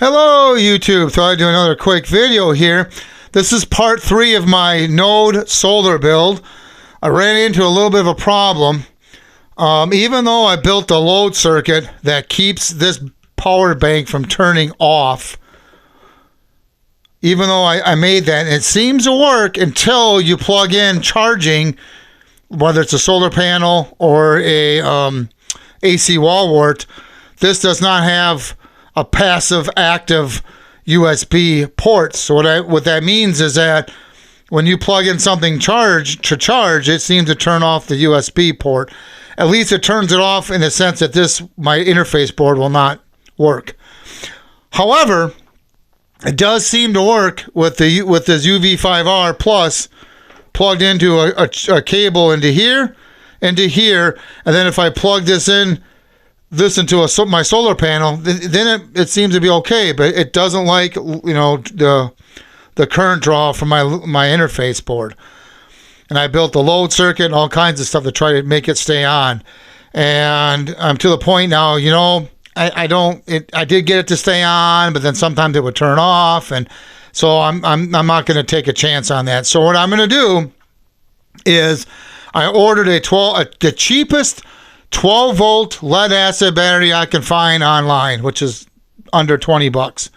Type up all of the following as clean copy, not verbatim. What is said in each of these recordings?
Hello YouTube, thought I'd do another quick video here. This is part 3 of my node solar build. I ran into a little bit of a problem. Even though I built a load circuit that keeps this power bank from turning off, even though I made that, and it seems to work until you plug in charging, whether it's a solar panel or a AC wall wart. This does not have a passive active USB port. So what that means is that when you plug in something to charge, it seems to turn off the USB port. At least it turns it off in the sense that my interface board will not work. However, it does seem to work with this UV5R Plus plugged into a cable into here, and then if I plug this into my solar panel, then it seems to be okay. But it doesn't like the current draw from my interface board. And I built the load circuit and all kinds of stuff to try to make it stay on. And I'm to the point now, I did get it to stay on, but then sometimes it would turn off, and so I'm not going to take a chance on that. So what I'm going to do is I ordered the cheapest 12 volt lead acid battery I can find online, which is under $20,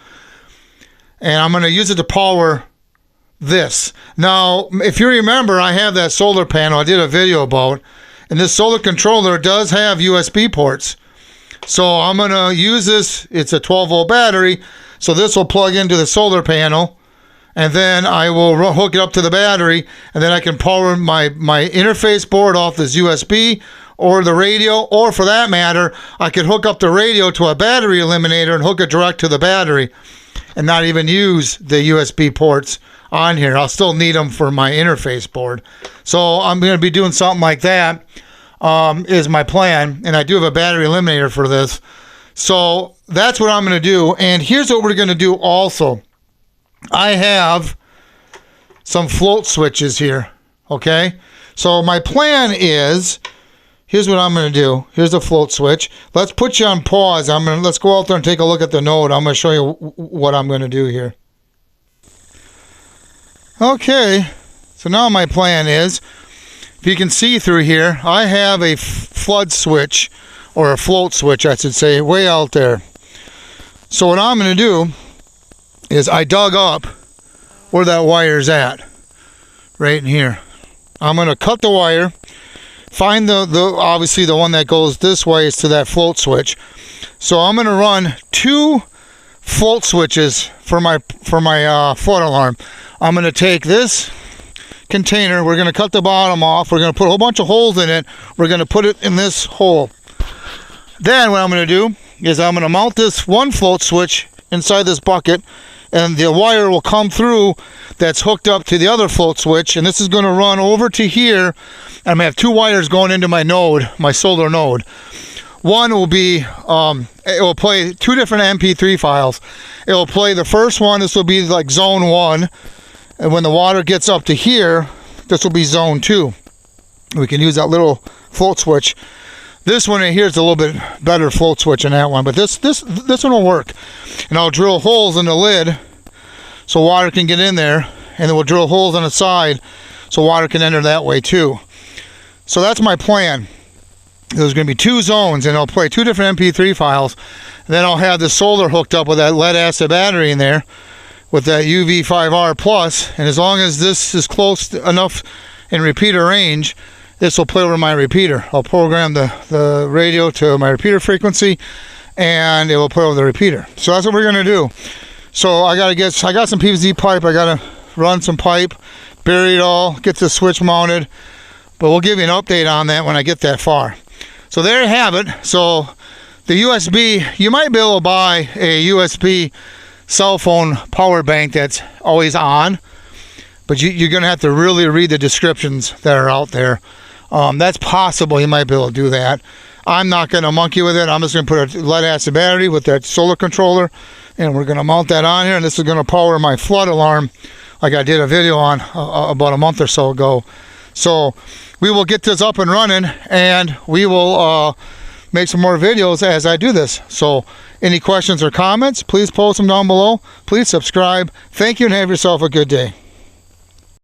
and I'm going to use it to power this. Now, if you remember, I have that solar panel I did a video about, and this solar controller does have USB ports. So I'm going to use this. It's a 12 volt battery, so this will plug into the solar panel, and then I will hook it up to the battery, and then I can power my interface board off this USB or the radio, or for that matter, I could hook up the radio to a battery eliminator and hook it direct to the battery and not even use the USB ports on here. I'll still need them for my interface board. So I'm going to be doing something like that. Is my plan, and I do have a battery eliminator for this. So that's what I'm going to do. And here's what we're going to do also. I have some float switches here, okay? So my plan is, here's what I'm going to do. Here's a float switch. Let's put you on pause. Let's go out there and take a look at the node. I'm going to show you what I'm going to do here. Okay, so now my plan is, if you can see through here, I have a flood switch, or a float switch, I should say, way out there. So what I'm going to do is I dug up where that wire's at, right in here. I'm going to cut the wire, find obviously the one that goes this way is to that float switch. So I'm going to run 2 float switches for my flood alarm. I'm going to take this container, we're going to cut the bottom off, we're going to put a whole bunch of holes in it, we're going to put it in this hole. Then what I'm going to do is I'm going to mount this one float switch inside this bucket, and the wire will come through that's hooked up to the other float switch, and this is going to run over to here. I'm going to have 2 wires going into my node, my solar node. One will be, it will play 2 different MP3 files. It will play the first one, this will be like zone 1, and when the water gets up to here, this will be zone 2. We can use that little float switch. This one right here is a little bit better float switch than that one, but this one will work. And I'll drill holes in the lid so water can get in there, and then we'll drill holes on the side so water can enter that way too. So that's my plan. There's going to be 2 zones, and I'll play 2 different MP3 files. And then I'll have the solar hooked up with that lead acid battery in there, with that UV5R Plus, and as long as this is close enough in repeater range, this will play over my repeater. I'll program the radio to my repeater frequency, and it will play over the repeater. So that's what we're going to do. So I got some PVC pipe. I got to run some pipe, bury it all, get the switch mounted, but we'll give you an update on that when I get that far. So there you have it. So the USB, you might be able to buy a USB cell phone power bank that's always on, but you're going to have to really read the descriptions that are out there. That's possible. You might be able to do that. I'm not going to monkey with it. I'm just going to put a lead acid battery with that solar controller, and we're going to mount that on here, and this is going to power my flood alarm like I did a video on about a month or so ago. So we will get this up and running, and we will make some more videos as I do this. So any questions or comments, please post them down below. Please subscribe. Thank you and have yourself a good day.